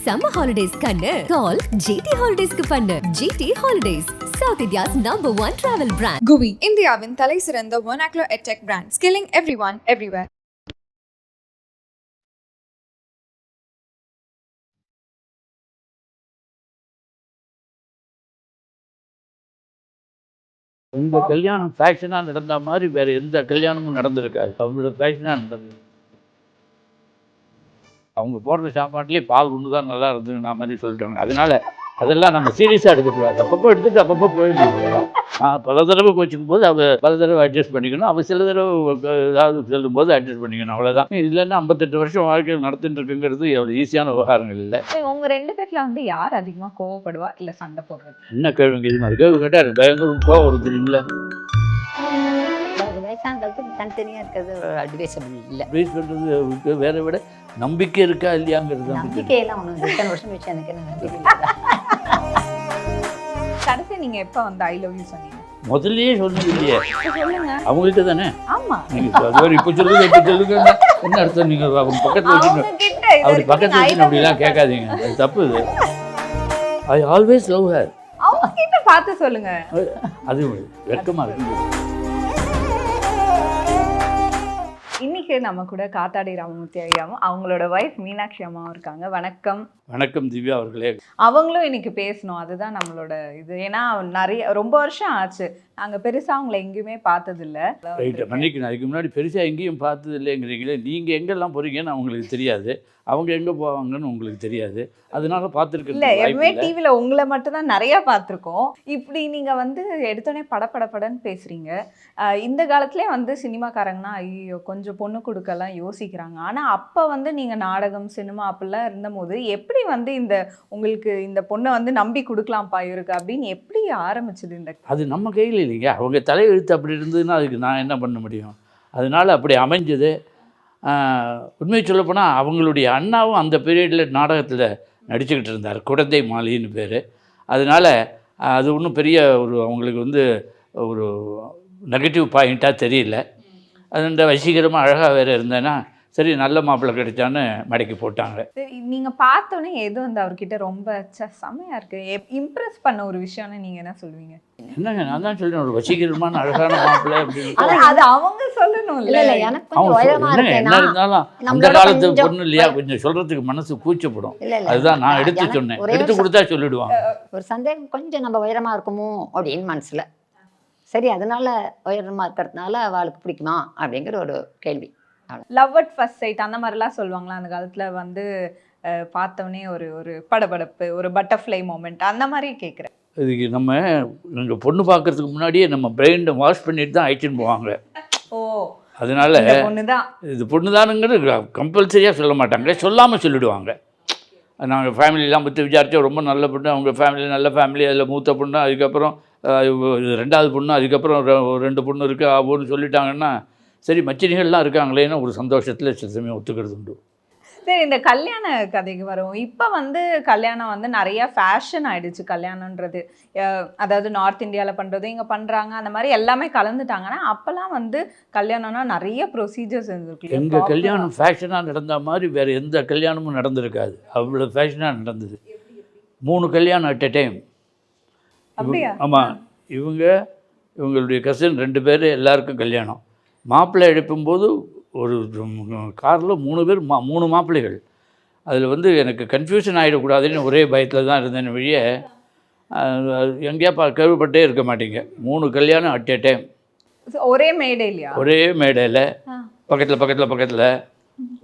summer holidays kannu call GT Holidays ku pannu. GT Holidays, South India's #1 travel brand. GUVI, இந்தியாவின் தலை சிறந்த vernacular edtech brand, skilling everyone everywhere. உங்க கல்யாணம் ஃபேஷனாக நடந்த மாதிரி வேற எந்த கல்யாணமும் நடந்திருக்காது. அவங்களோட ஃபேஷனாக நடந்தது. அவங்க போடுற சாப்பாட்டுலேயே பால் ஒன்று தான் நல்லா இருந்ததுன்னா மாதிரி சொல்லிட்டாங்க. அதனால அதெல்லாம் நம்ம சீரியஸாக எடுக்கக்கூடாது. அப்பப்போ எடுத்துட்டு அப்பப்போ போயிடணும். பல தடவை கோச்சிக்கும் போது பல தடவை அட்ஜஸ்ட் பண்ணிக்கணும். அவள் சில தடவை ஏதாவது சொல்லும் போது அட்ஜஸ்ட் பண்ணிக்கணும். அவ்வளோதான். இல்லைன்னா 58 வருஷம் வாழ்க்கையில் நடத்திட்டு இருக்குங்கிறது எவ்வளோ ஈஸியான விவகாரங்கள் இல்லை. உங்க 2 பேர்ல வந்து யார் அதிகமா கோவப்படுவா இல்ல சண்டை போடுறது? என்ன கேள்விங்க இது மாதிரி கேள்வி கேட்டால் பயங்கர கோவம் வருது. இல்லை தனித்தனியாக இருக்கிறது அட்வைசபிள் இல்லை. அட்வைஸ் பண்ணுறது வேற விட நம்பிக்கை இருக்கா இல்லையாங்கிறது நம்பிக்கையெல்லாம் ஒன்று இத்தனை வருஷம் வச்சு எனக்கு என்ன நம்பிக்கை. கடைசி நீங்க எப்ப வந்து ஐ லவ் யூ சொன்னீங்க? முதல்லயே சொன்னது இல்லையே. சொல்லுங்க. அவங்கள்ட்ட தானே. ஆமா. நீங்க அதுவரை இப்போ சொல்லுங்க இப்போ சொல்லுங்க என்ன அர்த்தம்? நீங்க அவங்க பக்கத்தில் வச்சு அப்படி பக்கத்தில் வச்சு அப்படிலாம் கேட்காதீங்க. அது தப்பு. இது ஐ ஆல்வேஸ் லவ் ஹர். அவங்க கிட்ட பார்த்து சொல்லுங்க. அது வெட்கமா இருக்கு. இன்னைக்கு நம்ம கூட காத்தாடி ராமமூர்த்தி ஐயாவும் அவங்களோட வைஃப் மீனாட்சி அம்மாவும் இருக்காங்க. வணக்கம். வணக்கம் திவ்யா அவர்களே. அவங்களும் இன்னைக்கு பேசணும், அதுதான் நம்மளோட இது. ஏன்னா ரொம்ப வருஷம் ஆச்சு, நாங்கள் பெருசாக அவங்கள எங்கேயுமே பார்த்ததில்ல. ரைட்டு, மன்னிக்கணும். அதுக்கு முன்னாடி பெருசாக எங்கேயும் பார்த்தது இல்லைங்கிறீங்களே. நீங்கள் எங்கெல்லாம் போகிறீங்கன்னு அவங்களுக்கு தெரியாது, அவங்க எங்கே போவாங்கன்னு உங்களுக்கு தெரியாது. அதனால பார்த்துருக்கு இல்லை. எப்பவுமே டிவியில் உங்களை மட்டும் தான் நிறையா பார்த்துருக்கோம். இப்படி நீங்கள் வந்து எடுத்தோடனே படப்படன்னு பேசுகிறீங்க. இந்த காலத்துலேயே வந்து சினிமாக்காரங்கன்னா ஐயோ கொஞ்சம் பொண்ணு கொடுக்கலாம் யோசிக்கிறாங்க. ஆனால் அப்போ வந்து நீங்கள் நாடகம் சினிமா அப்படிலாம் இருந்தபோது எப்படி வந்து உங்களுக்கு இந்த பொண்ணை வந்து நம்பி கொடுக்கலாம்ப்பா இருக்கு அப்படின்னு எப்படி ஆரம்பிச்சது? அது நம்ம கையில் இல்லைங்க. அவங்க தலையெழுத்து அப்படி இருந்ததுன்னா அதுக்கு நான் என்ன பண்ண முடியும்? அதனால் அப்படி அமைஞ்சது. உண்மையை சொல்லப்போனால் அவங்களுடைய அண்ணாவும் அந்த பீரியடில் நாடகத்தில் நடிச்சுக்கிட்டு இருந்தார். குடந்தை மாலின்னு பேர். அதனால் அது ஒன்றும் பெரிய அவங்களுக்கு வந்து ஒரு நெகட்டிவ் பாயிண்ட்டாக தெரியல. அது வசீகரமாக அழகாக வேறு இருந்தேன்னா சரி நல்ல மாப்பிள்ளை கிடைச்சான்னு மடக்கி போட்டாங்க. நீங்கள் பார்த்தோன்னே எது வந்து அவர்கிட்ட ரொம்ப செம்மையாக இருக்குது, இம்ப்ரெஸ் பண்ண ஒரு விஷயம்னு நீங்கள் என்ன சொல்லுவீங்க? என்னங்க நான் தான் சொல்கிறேன், ஒரு வசீகரமான அழகான மாப்பிள்ளை அப்படின்னு. அது அவங்க சொல்லணும். இல்லை என்ன இருந்தாலும் அந்த காலத்து பொண்ணு இல்லையா, கொஞ்சம் சொல்கிறதுக்கு மனசு கூச்சப்படும். அதுதான் நான் எடுத்து சொன்னேன். எடுத்து கொடுத்தா சொல்லிடுவாங்க. ஒரு சந்தேகம், கொஞ்சம் நம்ம உயரமாக இருக்குமோ அப்படின்னு மனசில். சரி, அதனால உயரமாக இருக்கிறதுனால அவளுக்கு பிடிக்குமா அப்படிங்கிற ஒரு கேள்வி. லவ் அட் ஃபர்ஸ்ட் சைட் அந்த மாதிரிலாம் சொல்லுவாங்களா அந்த காலத்தில்? வந்து பார்த்தோன்னே ஒரு படபடப்பு, ஒரு பட்டர்ஃப்ளை மூமெண்ட் அந்த மாதிரி கேட்குறேன். இதுக்கு நம்ம எங்கள் பொண்ணு பார்க்கறதுக்கு முன்னாடியே நம்ம பிரெயினை வாஷ் பண்ணிட்டு தான் அழைச்சின்னு போவாங்க. ஓ, அதனால பொண்ணுதான் இது பொண்ணு தானுங்கிறது கம்பல்சரியாக சொல்ல மாட்டாங்க, சொல்லாமல் சொல்லிவிடுவாங்க. நாங்கள் ஃபேமிலியெலாம் பற்றி விசாரித்தோம். ரொம்ப நல்ல பொண்ணு, அவங்க ஃபேமிலி நல்ல ஃபேமிலி. அதில் மூத்த பொண்ணு, அதுக்கப்புறம் 2வது பொண்ணு, அதுக்கப்புறம் 2 பொண்ணு இருக்குது ஆகும்னு சொல்லிட்டாங்கன்னா சரி மச்சினிகள்லாம் இருக்காங்களேன்னு ஒரு சந்தோஷத்தில் சில சமயம் ஒத்துக்கிறது உண்டு. சரி, இந்த கல்யாண கதைக்கு வரும். இப்போ வந்து கல்யாணம் வந்து நிறையா ஃபேஷன் ஆகிடுச்சு கல்யாணன்றது. அதாவது நார்த் இந்தியாவில் பண்ணுறது இங்கே பண்ணுறாங்க, அந்த மாதிரி எல்லாமே கலந்துட்டாங்கன்னா அப்போல்லாம் வந்து கல்யாணம்னா நிறைய ப்ரொசீஜர்ஸ் இருந்திருக்கு. எங்கள் கல்யாணம் ஃபேஷனாக நடந்த மாதிரி வேறு எந்த கல்யாணமும் நடந்திருக்காது. அவ்வளோ ஃபேஷனாக நடந்தது. 3 கல்யாணம் அட் எ டைம். அப்படியா? ஆமாம். இவங்களுடைய கசின் 2 பேர் எல்லாருக்கும் கல்யாணம். மாப்பிள்ளை எழுப்பும்போது ஒரு காரில் 3 பேர் 3 மாப்பிள்ளைகள். அதில் வந்து எனக்கு கன்ஃபியூஷன் ஆகிடக்கூடாதுன்னு ஒரே பயத்தில் தான் இருந்தேன் வழியே. எங்கேயா கேள்விப்பட்டே இருக்க மாட்டீங்க. 3 கல்யாணம் அட் எ டைம். ஒரே மேடையிலையா? ஒரே மேடையில், பக்கத்தில்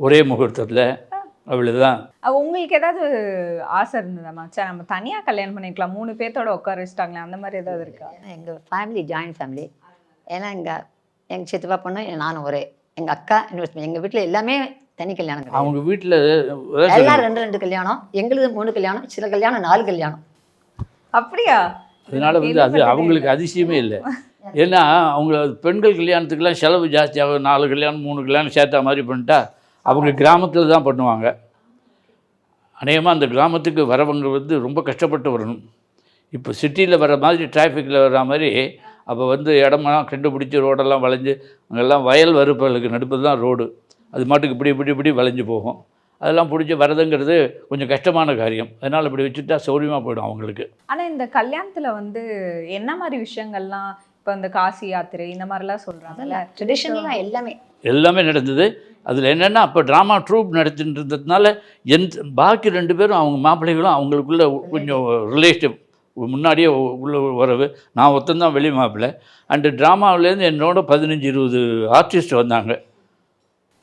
ஒரே முகூர்த்தத்தில். அவ்வளோதான். உங்களுக்கு ஏதாவது ஆசை இருந்ததாம்மா, சார் நம்ம தனியாக கல்யாணம் பண்ணிக்கலாம் 3 பேர்த்தோட உட்கார வச்சுட்டாங்களே, அந்த மாதிரி ஏதாவது இருக்கா? எங்கள் ஃபேமிலி ஜாயின்ட் ஃபேமிலி. ஏன்னா எங்கள் சித்தப்பா பொண்ணு நானும் ஒரே, எங்கள் அக்கா எங்கள் வீட்டில் எல்லாமே தனி கல்யாணம். அவங்க வீட்டில் எல்லாம் 2 கல்யாணம், எங்களுக்கு 3 கல்யாணம், சில கல்யாணம் 4 கல்யாணம். அப்படியா? அதனால் வந்து அது அவங்களுக்கு அதிசயமே இல்லை. ஏன்னா அவங்க பெண்கள் கல்யாணத்துக்கெல்லாம் செலவு ஜாஸ்தியாகும். 4 கல்யாணம் 3 கல்யாணம் சேர்த்தா மாதிரி பண்ணிட்டா அவங்க கிராமத்தில் தான் பண்ணுவாங்க. அநேகமாக அந்த கிராமத்துக்கு வரவங்க வந்து ரொம்ப கஷ்டப்பட்டு வரணும். இப்போ சிட்டியில் வர மாதிரி டிராஃபிக்கில் வர்ற மாதிரி அப்போ வந்து இடமெல்லாம் கண்டுபிடிச்சி ரோடெல்லாம் வளைஞ்சு அங்கெல்லாம் வயல் வறுப்பலுக்கு நடுப்பது தான் ரோடு. அது மாட்டுக்கு இப்படி வளைஞ்சு போகும். அதெல்லாம் பிடிச்சி வரதுங்கிறது கொஞ்சம் கஷ்டமான காரியம். அதனால் இப்படி வச்சுட்டா சௌரியமாக போயிடும் அவங்களுக்கு. ஆனா இந்த கல்யாணத்துல வந்து என்ன மாதிரி விஷயங்கள்லாம் இப்போ இந்த காசி யாத்திரை இந்த மாதிரிலாம் சொல்றாங்கல்ல, ட்ரெடிஷ்னலாக எல்லாமே நடந்தது. அதில் என்னென்னா அப்போ ட்ராமா ட்ரூப் நடத்திட்டு இருந்ததுனால பாக்கி 2 பேரும் அவங்க மாப்பிள்ளைகளும் அவங்களுக்குள்ள கொஞ்சம் ரிலேஷன் முன்னாடியே உள்ள உறவு. நான் ஒருத்தந்தான் வெளி மாப்பிள்ளை. அண்டு ட்ராமாவிலேருந்து என்னோட 15-20 ஆர்டிஸ்ட் வந்தாங்க.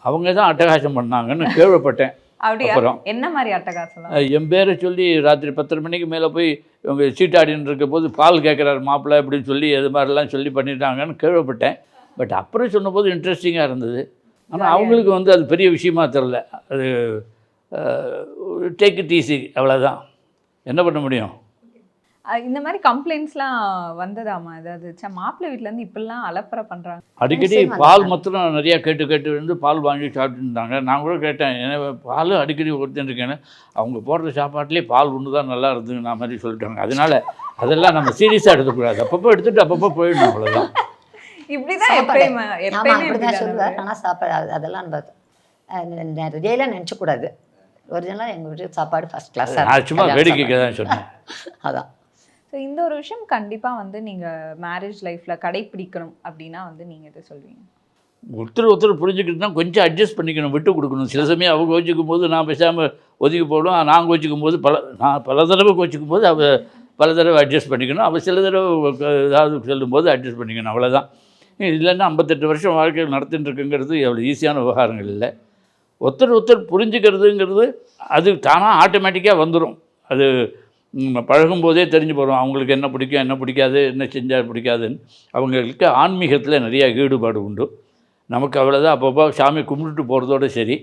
அவங்க தான் அட்டகாசம் பண்ணாங்கன்னு கேள்விப்பட்டேன். அப்படியா? அப்புறம் என்ன மாதிரி அட்டகாசம்? என் பேரை சொல்லி ராத்திரி 10:30 மணிக்கு மேலே போய் இவங்க சீட்டாடின்னு இருக்க போது பால் கேட்குறாரு மாப்பிள்ளை அப்படின்னு சொல்லி அது மாதிரிலாம் சொல்லி பண்ணிட்டாங்கன்னு கேள்விப்பட்டேன். பட் அப்புறம் சொன்னபோது இன்ட்ரெஸ்டிங்காக இருந்தது. ஆனால் அவங்களுக்கு வந்து அது பெரிய விஷயமா தெரில. அது டேக் இட் ஈஸி, அவ்வளோதான். என்ன பண்ண முடியும்? இந்த மாதிரி கம்ப்ளைண்ட்ஸ்லாம் வந்ததாமா? ஏதாவது மாப்பிள்ளை வீட்டிலேருந்து இப்படிலாம் அலப்பறை பண்ணுறாங்க? அடிக்கடி பால் மாத்திரம் நிறையா கேட்டு வந்து பால் வாங்கி சாப்பிட்டு இருந்தாங்க. நான் கூட கேட்டேன், ஏன்னா பால் அடிக்கடி கொடுத்துருக்கேன்னு. அவங்க போடுற சாப்பாட்டிலே பால் ஒன்று தான் நல்லா இருந்தது நான் மாதிரி சொல்லிட்டாங்க. அதனால் அதெல்லாம் நம்ம சீரியஸாக எடுத்துக்கூடாது. அப்பப்போ எடுத்துகிட்டு அப்பப்போ போயிடணும், அவ்வளோதான். இப்படிதான் எப்பயுமே சொல்லுவார். ஆனால் சாப்பாடு அதெல்லாம் நம்ம ரியலாக நினச்சக்கூடாது. ஒரிஜினலாக எங்கள் வீட்டு சாப்பாடு ஃபர்ஸ்ட் கிளாஸ். நான் சும்மா வேடிக்கைக்கு தான் சொன்னேன். அதான். ஸோ இந்த ஒரு விஷயம் கண்டிப்பாக வந்து நீங்கள் மேரேஜ் லைஃப்பில் கடைப்பிடிக்கணும் அப்படின்னா வந்து நீங்கள் எதை சொல்வீங்க? ஒருத்தர் புரிஞ்சுக்கிட்டு தான் கொஞ்சம் அட்ஜஸ்ட் பண்ணிக்கணும், விட்டு கொடுக்கணும். சில சமயம் அவங்க கோச்சிக்கும் போது நான் பேசாமல் ஒதுக்கி போடும். நான் கோச்சிக்கும் போது நான் பல தடவை கோச்சிக்கும் போது அவள் பல தடவை அட்ஜஸ்ட் பண்ணிக்கணும். அவள் சில தடவை ஏதாவது சொல்லும்போது அட்ஜஸ்ட் பண்ணிக்கணும், அவ்வளோதான். இல்லைன்னா 58 வருஷம் வாழ்க்கையில் நடத்திட்டு இருக்குங்கிறது எவ்வளோ ஈஸியான விவகாரங்கள் இல்லை. ஒருத்தர் புரிஞ்சுக்கிறதுங்கிறது அது தானாக ஆட்டோமேட்டிக்காக வந்துடும். அது பழகும்போதே தெரிஞ்சு போகிறோம் அவங்களுக்கு என்ன பிடிக்கும், என்ன பிடிக்காது, என்ன செஞ்சால் பிடிக்காதுன்னு. அவங்களுக்கு ஆன்மீகத்தில் நிறையா ஈடுபாடு உண்டு. நமக்கு அவ்வளோதான். அப்பப்போ சாமி கும்பிட்டுட்டு போகிறதோடு சரி.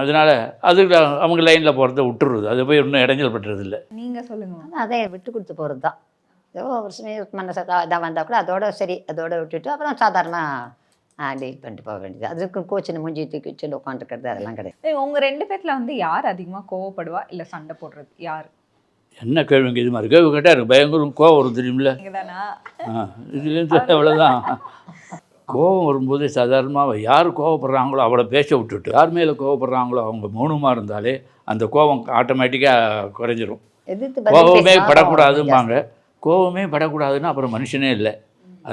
அதனால் அது அவங்க லைனில் போகிறத விட்டுருது. அது போய் இன்னும் இடைஞ்சல் பட்டுறதில்லை. நீங்கள் சொல்லுங்கள். அதை விட்டு கொடுத்து போகிறது தான். ஏதோ ஒரு சமயம் மனசை இதாக வந்தால் கூட அதோட சரி, அதோட விட்டுட்டு அப்புறம் சாதாரணமாக டீல் பண்ணிட்டு போக வேண்டியது. அதுக்கு கோச்சின்னு மூஞ்சி தூக்கி வச்சு உட்காந்துருக்கிறது அதெல்லாம் கிடையாது. உங்கள் 2 பேரில் வந்து யார் அதிகமாக கோவப்படுவா இல்லை சண்டை போடுறது யார்? என்ன கேள்விங்க இது மாதிரி கேள்வி கேட்டால் எனக்கு பயங்கரம் கோவம் வரும், தெரியுமில்ல? இதுலேருந்து அவ்வளோதான். கோவம் வரும்போது சாதாரணமாக யார் கோவப்படுறாங்களோ அவளை பேச விட்டுட்டு யார் மேலே கோவப்படுறாங்களோ அவங்க மௌனமாக இருந்தாலே அந்த கோவம் ஆட்டோமேட்டிக்காக குறைஞ்சிரும். கோவமே படக்கூடாதும்பாங்க. கோவமே படக்கூடாதுன்னா அப்புறம் மனுஷனே இல்லை.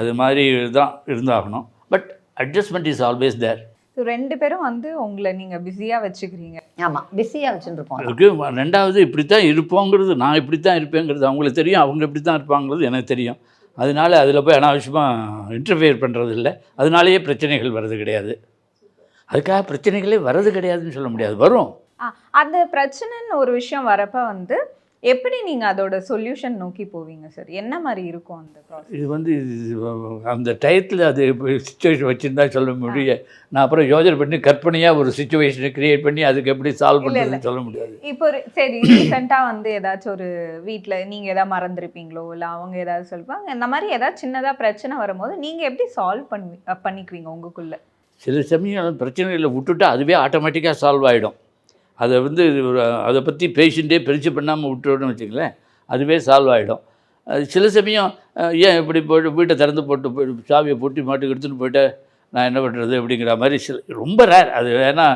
அது மாதிரி தான் இருந்தாகணும். But adjustment is always there. 2 பேரும் வந்து உங்களை நீங்கள் பிஸியாக வச்சுக்கிறீங்க. ஆமாம், பிஸியாக வச்சுருப்போம். அதுக்கு 2வது இப்படித்தான் இருப்போங்கிறது, நான் இப்படித்தான் இருப்பேங்கிறது அவங்களுக்கு தெரியும். அவங்க இப்படி தான் இருப்பாங்கிறது எனக்கு தெரியும். அதனால அதில் போய் அனாவசியமாக இன்டர்ஃபியர் பண்ணுறது இல்லை. அதனாலேயே பிரச்சனைகள் வர்றது கிடையாது. அதுக்காக பிரச்சனைகளே வர்றது கிடையாதுன்னு சொல்ல முடியாது, வரும். அந்த பிரச்சனைன்னு ஒரு விஷயம் வரப்போ வந்து எப்படி நீங்கள் அதோட சொல்யூஷன் நோக்கி போவீங்க சார்? என்ன மாதிரி இருக்கும் அந்த ப்ராசஸ்? இது வந்து அந்த டயத்தில் அது சிச்சுவேஷன் வச்சுருந்தா சொல்ல முடியும். நான் அப்புறம் யோசனை பண்ணி கற்பனையாக ஒரு சிச்சுவேஷனை க்ரியேட் பண்ணி அதுக்கு எப்படி சால்வ் பண்ணுறதுன்னு சொல்ல முடியாது. இப்போ சரி, ரீசெண்டாக வந்து ஏதாச்சும் ஒரு வீட்டில் நீங்கள் எதாவது மறந்துருப்பீங்களோ இல்லை அவங்க ஏதாவது சொல்லுவாங்க, இந்த மாதிரி ஏதாவது சின்னதாக பிரச்சனை வரும்போது நீங்கள் எப்படி சால்வ் பண்ணிக்குவீங்க உங்களுக்குள்ளே? சில சமயம் பிரச்சனைகளை விட்டுட்டு அதுவே ஆட்டோமேட்டிக்காக சால்வ் ஆகிடும். அதை வந்து அதை பற்றி பேஷண்ட்டே பெருசு பண்ணாமல் விட்டுறோன்னு வச்சுங்களேன், அதுவே சால்வ் ஆகிடும். சில சமயம் ஏன் இப்படி போய்ட்டு வீட்டை திறந்து போட்டு சாவியை பூட்டி மாட்டுக்கு எடுத்துகிட்டு போய்ட்டு நான் என்ன பண்ணுறது அப்படிங்கிற மாதிரி ரொம்ப ரேர் அது. ஏன்னா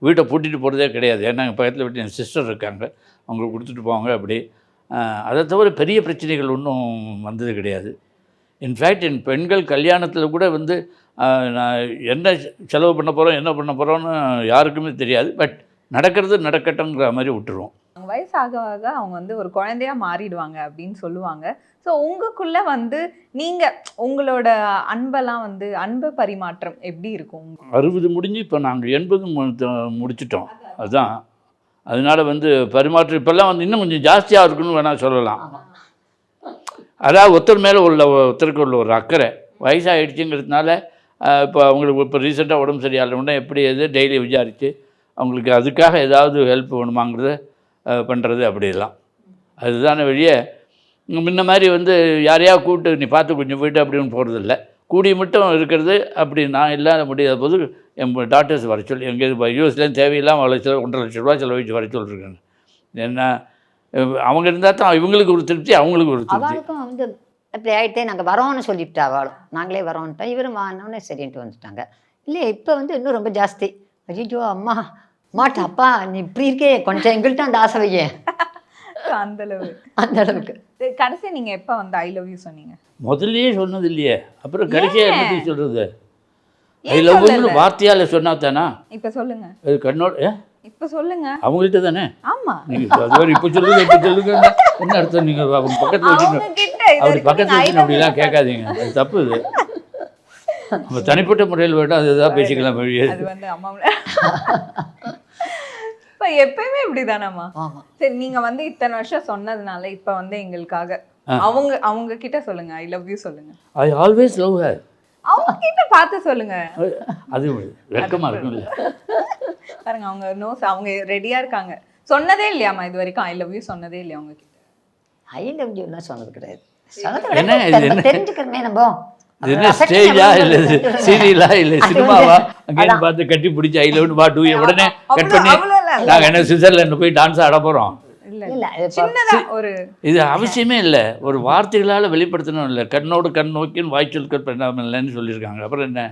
வீட்டை பூட்டிட்டு போகிறதே கிடையாது. ஏன்னா எங்கள் பக்கத்தில் வீட்டு என் சிஸ்டர் இருக்காங்க, அவங்களுக்கு கொடுத்துட்டு போவாங்க அப்படி. அதை தவிர பெரிய பிரச்சனைகள் ஒன்றும் வந்தது கிடையாது. இன்ஃபேக்ட் என் பெண்கள் கல்யாணத்தில் கூட வந்து நான் என்ன செலவு பண்ண போகிறோம் என்ன பண்ண போகிறோன்னு யாருக்குமே தெரியாது. பட் நடக்கிறது நடக்கட்டும்ங்கிற மாதிரி விட்டுருவோம். வயசு ஆக ஆக அவங்க வந்து ஒரு குழந்தையாக மாறிடுவாங்க அப்படின்னு சொல்லுவாங்க. ஸோ உங்களுக்குள்ளே வந்து நீங்கள் உங்களோட அன்பெல்லாம் வந்து அன்பு பரிமாற்றம் எப்படி இருக்கும்? 60 முடிஞ்சு இப்போ நாங்கள் 80 முடிச்சிட்டோம். அதுதான். அதனால் வந்து பரிமாற்றம் இப்போல்லாம் வந்து இன்னும் கொஞ்சம் ஜாஸ்தியாக இருக்குன்னு வேணால் சொல்லலாம். அதாவது ஒருத்தர் மேலே ஒருத்தருக்கு உள்ள ஒரு அக்கறை வயசாகிடுச்சுங்கிறதுனால இப்போ அவங்களுக்கு இப்போ ரீசெண்டாக உடம்பு சரியாகலன்னா எப்படி எது டெய்லி விசாரித்து அவங்களுக்கு அதுக்காக ஏதாவது ஹெல்ப் வேணுமாங்கிறத பண்ணுறது அப்படிலாம். அதுதானே வெளியே முன்ன மாதிரி வந்து யாரையாக கூப்பிட்டு நீ பார்த்து கொஞ்சம் போய்ட்டு அப்படின்னு போகிறதில்ல. கூடி மட்டும் இருக்கிறது அப்படி நான் இல்லாத முடியாத போது என் டாக்டர்ஸ் வர சொல்லி எங்கேயும் யூஎஸ்லேருந்து தேவையில்லாமல் அவ்வளோ 1.5 லட்ச ரூபா செலவழிச்சு வர சொல்லியிருக்காங்க. என்ன அவங்க இருந்தால் தான் இவங்களுக்கு ஒரு திருப்தி, அவங்களுக்கு ஒரு திருப்தி. அவளுக்கும் வந்து அப்படி ஆகிட்டே நாங்கள் வரோன்னு சொல்லிவிட்டா, அவளும் நாங்களே வரோன்ட்டோம், இவரும் வானோன்னே சரின்ட்டு வந்துட்டாங்க. இல்லையா இப்போ வந்து இன்னும் ரொம்ப ஜாஸ்தி. ஐயோ அம்மா மாட்டா அப்பா நீ இப்படி இருக்கே கொஞ்சம் எங்கள்கிட்ட அந்த ஆசை வையே அந்த அளவு. அந்த அளவுக்கு. கடைசி நீங்க எப்ப வந்து ஐ லவ் யூ சொன்னீங்க? முதல்லயே சொன்னது இல்லையே, அப்புறம் கடைசியாக ஏன்? எப்படி சொல்கிறது? ஐ ஏன் லவ்னு சொல்லல? வார்த்தையால் சொன்னா தானா? இப்ப சொல்லுங்க, அது கண்ணோட இப்ப சொல்லுங்க. அவங்கள்ட்ட தானே ஆமா, நீங்கள் அது மாதிரி இப்போ சொல்லுங்க இப்போ சொல்லுங்க என்ன அர்த்தம்? நீங்கள் அவங்க பக்கத்தில் அவங்க வச்சுட்டு கிட்ட இது அப்படி வரைக்கும் பக்கத்தில் நீங்க I வச்சுன்னு love you அப்படிலாம் கேட்காதீங்க, அது தப்பு. இது நம்ம தனிப்பட்ட முறையில் வேண்டாம் அதுதான் பேசிக்கலாம் வழியே. அது வந்து அம்மா இப்ப எப்பயுமே இப்படிதானம்மா. ஆமா. சரி, நீங்க வந்து இத்தனை வருஷம் சொன்னதுனால இப்ப வந்து எங்களுக்காக அவங்க கிட்ட சொல்லுங்க, ஐ லவ் யூ சொல்லுங்க. I always love her. அவங்க கிட்ட பார்த்து சொல்லுங்க. அது வெட்கமாக இருக்கும்ல. பாருங்க, அவங்க அவங்க ரெடியா இருக்காங்க. சொன்னதே இல்லையாம்மா இது வரைக்கும்? ஐ லவ் யூ சொன்னதே இல்லையா அவங்க கிட்ட? ஐ லவ் யூலாம் சொன்னது கிடையாது. என்ன இது என்ன? தெரிஞ்சுக்கிறமே நம்ம. இது என்ன ஸ்டேஜா இல்லை சீரியலா இல்லை சினிமாவா? அங்கேன்னு பார்த்து கட்டி பிடிச்சி ஐ லவ்னு பா 2 உடனே கட் பண்ணி நாங்கள் என்ன சுவிட்சர்லாந்து போய் டான்ஸ் ஆட போகிறோம்? இல்ல இல்ல சின்னதா ஒரு இது அவசியமே இல்லை. ஒரு வார்த்தைகளால் வெளிப்படுத்தணும் இல்லை. கண்ணோடு கண் நோக்கின்னு வாய்ச்சொற்கள் பண்ணாமல் இல்லைன்னு சொல்லியிருக்காங்க. அப்புறம் என்ன?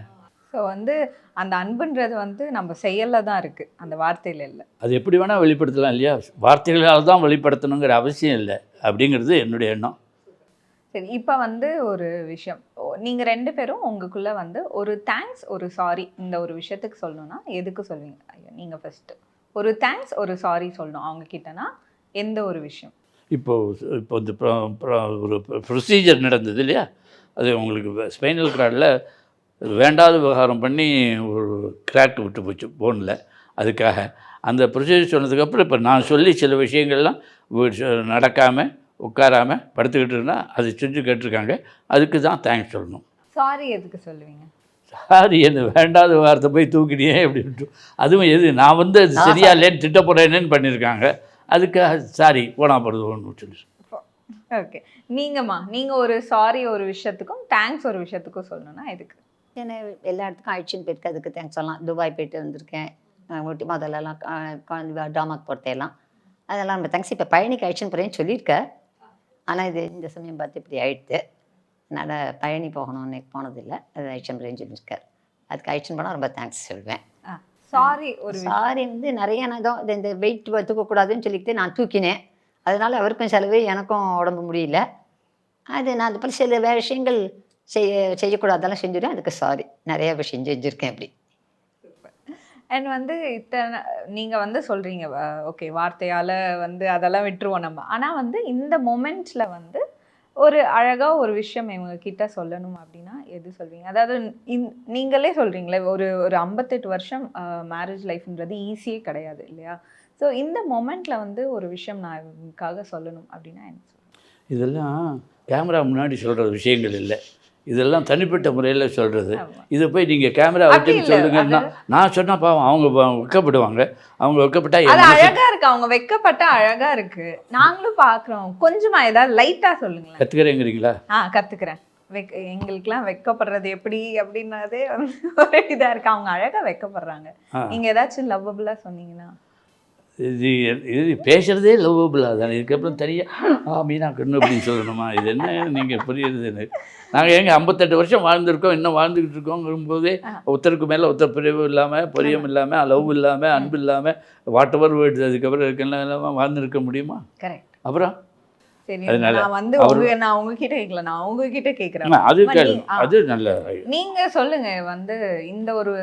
ஸோ வந்து அந்த அன்புன்றது வந்து நம்ம செயல்ல தான் இருக்கு, அந்த வார்த்தையில இல்லை. அது எப்படி வேணால் வெளிப்படுத்தலாம் இல்லையா? வார்த்தைகளால் தான் வெளிப்படுத்தணுங்கிற அவசியம் இல்லை அப்படிங்கிறது என்னுடைய எண்ணம். சரி, இப்போ வந்து ஒரு விஷயம், நீங்கள் 2 பேரும் உங்களுக்குள்ள வந்து ஒரு தேங்க்ஸ் ஒரு சாரி இந்த ஒரு விஷயத்துக்கு சொல்லணும்னா எதுக்கு சொல்வீங்க? ஐயோ நீங்கள் ஃபஸ்ட்டு ஒரு தேங்க்ஸ் ஒரு சாரி சொல்லணும் அவங்க கிட்டனா எந்த ஒரு விஷயம்? இப்போ இந்த ஒரு ப்ரொசீஜர் நடந்தது இல்லையா, அது உங்களுக்கு ஸ்பைனல் கார்டில் வேண்டாத விவகாரம் பண்ணி ஒரு கிராக் விட்டு போச்சு போனில். அதுக்காக அந்த ப்ரொசீஜர் சொன்னதுக்கப்புறம் இப்போ நான் சொல்லி சில விஷயங்கள்லாம் நடக்காமல் உட்காராமல் படுத்துக்கிட்டு இருந்தால் அது செஞ்சு கேட்டிருக்காங்க. அதுக்கு தான் தேங்க்ஸ் சொல்லணும். சாரி எதுக்கு சொல்லுவீங்க? சாரி என்ன வேண்டாத வார்த்தை போய் தூக்கினியே அப்படின்ட்டு, அதுவும் எது நான் வந்து அது சரியா இல்லைன்னு திட்ட போகிறேன்னு பண்ணியிருக்காங்க. அதுக்காக சாரி போனா போடுவோன்னு சொல்லி. ஓகே, நீங்கள் ஒரு சாரி ஒரு விஷயத்துக்கும் தேங்க்ஸ் ஒரு விஷயத்துக்கும் சொல்லணும்னா எதுக்கு? ஏன்னா எல்லா இடத்துக்கும் அழிச்சின்னு போயிருக்கு, அதுக்கு தேங்க்ஸ் சொல்லலாம். துபாய் போயிட்டு வந்திருக்கேன், ஊட்டி முதல்லலாம் ட்ராமாக்கு போகிறதெல்லாம் அதெல்லாம் நம்ம தேங்க்ஸ். இப்போ பழனிக்கு அழிச்சின்னு போகிறேன்னு சொல்லியிருக்க. ஆனால் இது இந்த சமயம் பார்த்து இப்படி ஆயிடுத்து. என்னால் பழனி போகணும்னு போனதில்லை, அது அழிச்சின்னு போகிறேன்னு சொல்லியிருக்கார். அதுக்கு அழிச்சின்னு போனால் ரொம்ப தேங்க்ஸ் சொல்வேன். சாரி ஒரு சாரி வந்து நிறைய நான் இந்த வெயிட் தூக்கக்கூடாதுன்னு சொல்லிக்கிட்டு நான் தூக்கினேன். அதனால் அவருக்கும் செலவு எனக்கும் உடம்பு முடியல. அது நான் அது போல் சில விஷயங்கள் செய்யக்கூடாதெல்லாம் செஞ்சுட்டேன். அதுக்கு சாரி நிறைய விஷயம் செஞ்சுருக்கேன் அப்படி. அண்ட் வந்து இத்தனை நீங்கள் வந்து சொல்கிறீங்க ஓகே வார்த்தையால் வந்து அதெல்லாம் விட்டுருவோம் நம்ம. ஆனால் வந்து இந்த மொமெண்ட்ஸில் வந்து ஒரு அழகாக ஒரு விஷயம் இவங்க கிட்ட சொல்லணும் அப்படின்னா எது சொல்வீங்க? அதாவது நீங்களே சொல்கிறீங்களே ஒரு 58 வருஷம் மேரேஜ் லைஃப்ன்றது ஈஸியே கிடையாது இல்லையா? ஸோ இந்த மொமெண்ட்டில் வந்து ஒரு விஷயம் நான் இவங்களுக்காக சொல்லணும் அப்படின்னா என்ன சொல்லுவேன்? இதெல்லாம் கேமரா முன்னாடி சொல்கிற விஷயங்கள் இல்லை, இதெல்லாம் தனிப்பட்ட முறையில் சொல்கிறது. இதை போய் நீங்கள் கேமரா வச்சு சொல்லுங்கன்னா நான் சொன்னால் பாவம் அவங்க வெக்கப்படுவாங்க. அவங்க வெக்கப்பட்டா அது அழகா இருக்கு, அவங்க வெக்கப்பட்டா அழகா இருக்கு, நாங்களும் பார்க்குறோம். கொஞ்சமா ஏதாவது லைட்டாக சொல்லுங்களேன். கற்றுக்கிறேங்கிறீங்களா? கற்றுக்கிறேன். எங்களுக்கெல்லாம் வெக்கப்படுறது எப்படி அப்படின்னதே வந்து ஒரு இதாக இருக்கு. அவங்க அழகாக வெக்கப்படுறாங்க. நீங்கள் ஏதாச்சும் லவ்வபுளாக சொன்னீங்கன்னா? இது பேசுகிறதே லவ்வபுளாக தானே. இதுக்கப்புறம் தனியாக மீனா கண்ணு அப்படின்னு சொல்லணுமா? இது என்ன நீங்கள் புரியுறது எனக்கு. நாங்கள் எங்கள் 58 வருஷம் வாழ்ந்துருக்கோம், இன்னும் வாழ்ந்துக்கிட்டு இருக்கோங்கும்போதே ஒருத்தருக்கு மேலே ஒருத்தர் பிரிவு இல்லாமல் பொரியம் இல்லாமல் லவ் இல்லாமல் அன்பு இல்லாமல் வாட் எவர் வேர்ட்ஸ் அதுக்கப்புறம் இருக்கலாம் இல்லாமல் வாழ்ந்துருக்க முடியுமா? கரெக்ட். அப்புறம் சரி, நான் வந்து நான் உங்ககிட்ட கேட்கல, நான் உங்ககிட்ட கேட்குறேன். அது நல்ல நீங்கள் சொல்லுங்க வந்து இந்த ஒரு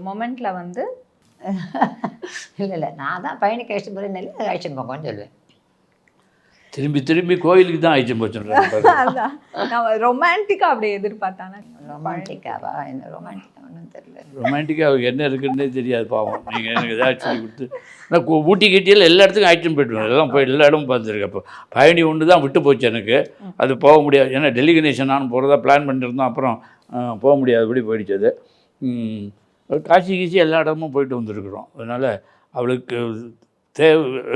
மொமெண்ட்ல வந்து இல்லை நான் தான் பையனுக்கு அழிச்சிட்டு போகிறேன், நெல் அழிச்சிட்டு போங்கன்னு சொல்லுவேன். திரும்பி கோயிலுக்கு தான் அழிச்சு போச்சுன்றாங்க. நான் ரொமான்டிக்காக அப்படியே எதிர்பார்த்தானே. ரொமான்டிக்காவா? என்ன ரொமான்டிக்கா ஒன்றும் தெரியல. ரொமான்டிக்காக அவருக்கு என்ன இருக்குன்னே தெரியாது பாவம். நீங்கள் எனக்கு ஏதாச்சும் சொல்லி கொடுத்து நான் ஊட்டி கீட்டியில் எல்லா இடத்துக்கும் அழிச்சுன்னு போய்ட்டுவேன். எல்லாம் போய் எல்லா இடமும் பார்த்துருக்கேன். அப்போ பயணி ஒன்று தான் விட்டு போச்சு எனக்கு, அது போக முடியாது. ஏன்னா டெலிகனேஷன் நான் போகிறதா பிளான் பண்ணியிருந்தோம், அப்புறம் போக முடியாதபடி போயிடுச்சு. அது காசி எல்லா இடமும் போயிட்டு வந்துருக்குறோம். அதனால் அவளுக்கு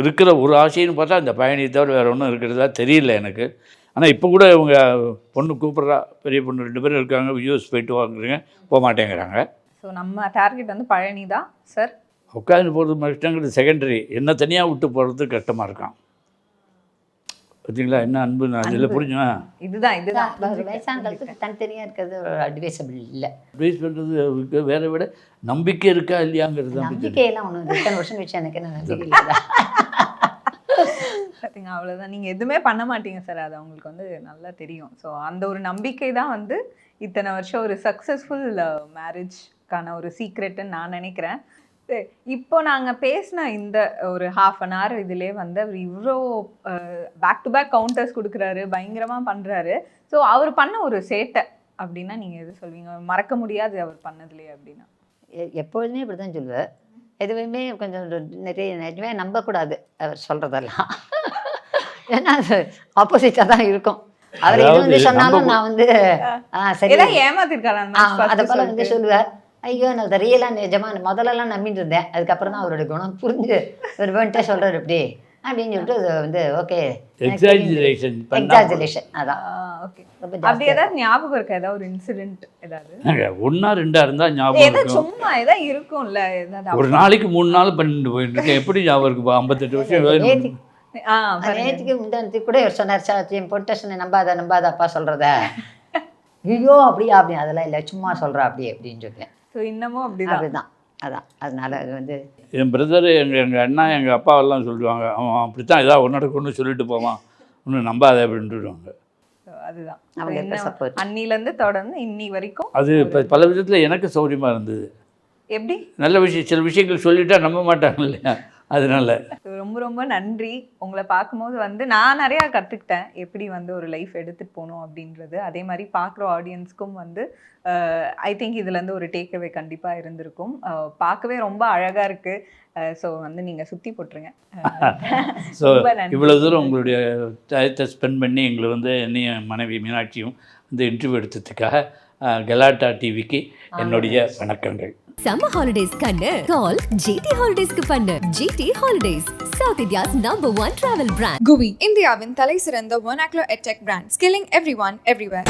இருக்கிற ஒரு ஆசைன்னு பார்த்தா இந்த பயணியை தவிர வேறு ஒன்றும் இருக்கிறதா தெரியல எனக்கு. ஆனால் இப்போ கூட இவங்க பொண்ணு கூப்பிட்றா, பெரிய பொண்ணு 2 பேரும் இருக்காங்க, யூஎஸ் போயிட்டு வாங்குறீங்க, போக மாட்டேங்கிறாங்க. ஸோ நம்ம டார்கெட் வந்து பழனி தான் சார். உட்காந்து போகிறது கஷ்டங்கிறது செகண்டரி. என்ன தனியாக விட்டு போகிறது கஷ்டமாக இருக்கான். பார்த்தீங்களா என்ன அன்பு நான் அதில் புரிஞ்சுவேன். இதுதான் வயசான காலத்துக்கு தனித்தனியாக இருக்கிறது அட்வைசபிள் இல்லை. அட்வைஸ் பண்ணுறது வேற விட நம்பிக்கை இருக்கா இல்லையாங்கிறது தான். நம்பிக்கையெல்லாம் ஒன்றும் இத்தனை வருஷம் கழிச்சு எனக்கு என்ன நம்பிக்கை இல்லை. பார்த்தீங்க அவ்வளோதான். நீங்கள் எதுவுமே பண்ண மாட்டீங்க சார், அது அவங்களுக்கு வந்து நல்லா தெரியும். ஸோ அந்த ஒரு நம்பிக்கை தான் வந்து இத்தனை வருஷம் ஒரு சக்ஸஸ்ஃபுல் மேரேஜ்க்கான ஒரு சீக்ரெட்டுன்னு நான் நினைக்கிறேன். இப்போ நாங்கள் பேசின இந்த ஒரு 1/2 hour இதிலே வந்து அவர் இவ்வளோ பேக் டு பேக் கவுண்டர்ஸ் கொடுக்குறாரு, பயங்கரமாக பண்ணுறாரு. ஸோ அவர் பண்ண ஒரு சேட்டை அப்படின்னா நீங்கள் எது சொல்வீங்க? மறக்க முடியாது அவர் பண்ணதுலேயே அப்படின்னா? எப்பொழுதுமே இப்படி தான் சொல்லுவேன். எதுவுமே கொஞ்சம் நிறைய நம்பக்கூடாது அவர் சொல்கிறதெல்லாம். ஏன்னா அது ஆப்போசிட்டாக தான் இருக்கும். அவர் எது வந்து சொன்னாலும் நான் வந்து சரி ஏமாத்திருக்காரு அதை போல் வந்து சொல்லுவார். ஐயோ நான் அதை ரியலாக நிஜமாக முதல்லலாம் நம்பிட்டு இருந்தேன். அதுக்கப்புறம் தான் அவரோட குணம் புரிஞ்சு ஒரு வேண்டே சொல்கிறார் இப்படி அப்படின்னு சொல்லிட்டு அது வந்து ஓகே எக்ஸாஜரேஷன் அதான். ஓகே, அப்படி ஏதாவது ஞாபகம் இருக்கா? ஏதாவது ஒரு இன்சிடென்ட் ஏதாவது 1 or 2 இருந்தால் ஞாபகம் இருக்கும். சும்மா ஏதாவது இருக்கும்ல, ஏதாவது ஒரு நாளைக்கு 3 நாள் பண்ணிட்டு போயிட்டு இருக்கேன். எப்படி ஞாபகம் இருக்கு? 58 வருஷம் நேற்றுக்கு முந்தானத்துக்கு கூட இவர் சொன்னார், சார் என் பொட்டேஷனை நம்பாத அப்பா சொல்கிறத. ஐயோ அப்படியா அப்படி அதெல்லாம் இல்லை, சும்மா சொல்கிறா அப்படி அப்படின்னு சொல்லுவேன். ஸோ இன்னமும் அப்படிதான் அதான். அதனால அது வந்து என் பிரதர் எங்கள் அண்ணா எங்கள் அப்பாவெல்லாம் சொல்லுவாங்க, அவன் அப்படித்தான் ஏதாவது ஒன்று சொல்லிட்டு போவான், ஒன்றும் நம்பாத அப்படின்ட்டுருவாங்க. அதுதான் அவங்க என்ன சப்போர்ட். அன்னிலேருந்து தொடர்ந்து இன்னி வரைக்கும் அது இப்போ பல விதத்தில் எனக்கு சௌரியமாக இருந்தது. எப்படி நல்ல விஷயம், சில விஷயங்கள் சொல்லிட்டா நம்ப மாட்டாங்க இல்லையா, அதனால. ரொம்ப ரொம்ப நன்றி. உங்களை பார்க்கும்போது வந்து நான் நிறையா கற்றுக்கிட்டேன் எப்படி வந்து ஒரு லைஃப் எடுத்துகிட்டு போகணும் அப்படின்றது. அதே மாதிரி பார்க்குற ஆடியன்ஸ்க்கும் வந்து ஐ திங்க் இதுலேருந்து ஒரு டேக்அவே கண்டிப்பாக இருந்திருக்கும். பார்க்கவே ரொம்ப அழகாக இருக்குது. ஸோ வந்து நீங்கள் சுற்றி போட்டுருங்க. ஸோ இவ்வளோ தூரம் உங்களுடைய டயத்தை ஸ்பெண்ட் பண்ணி எங்களை வந்து என்னையும் மனைவி மீனாட்சியும் வந்து இன்டர்வியூ எடுத்ததுக்காக கலாட்டா டிவிக்கு என்னுடைய வணக்கங்கள். Summer holidays kannu call GT Holidays ku pannu. GT Holidays, South India's #1 travel brand. GUVI, இந்தியாவின் தலை சிறந்த vernacular edtech brand, skilling everyone everywhere.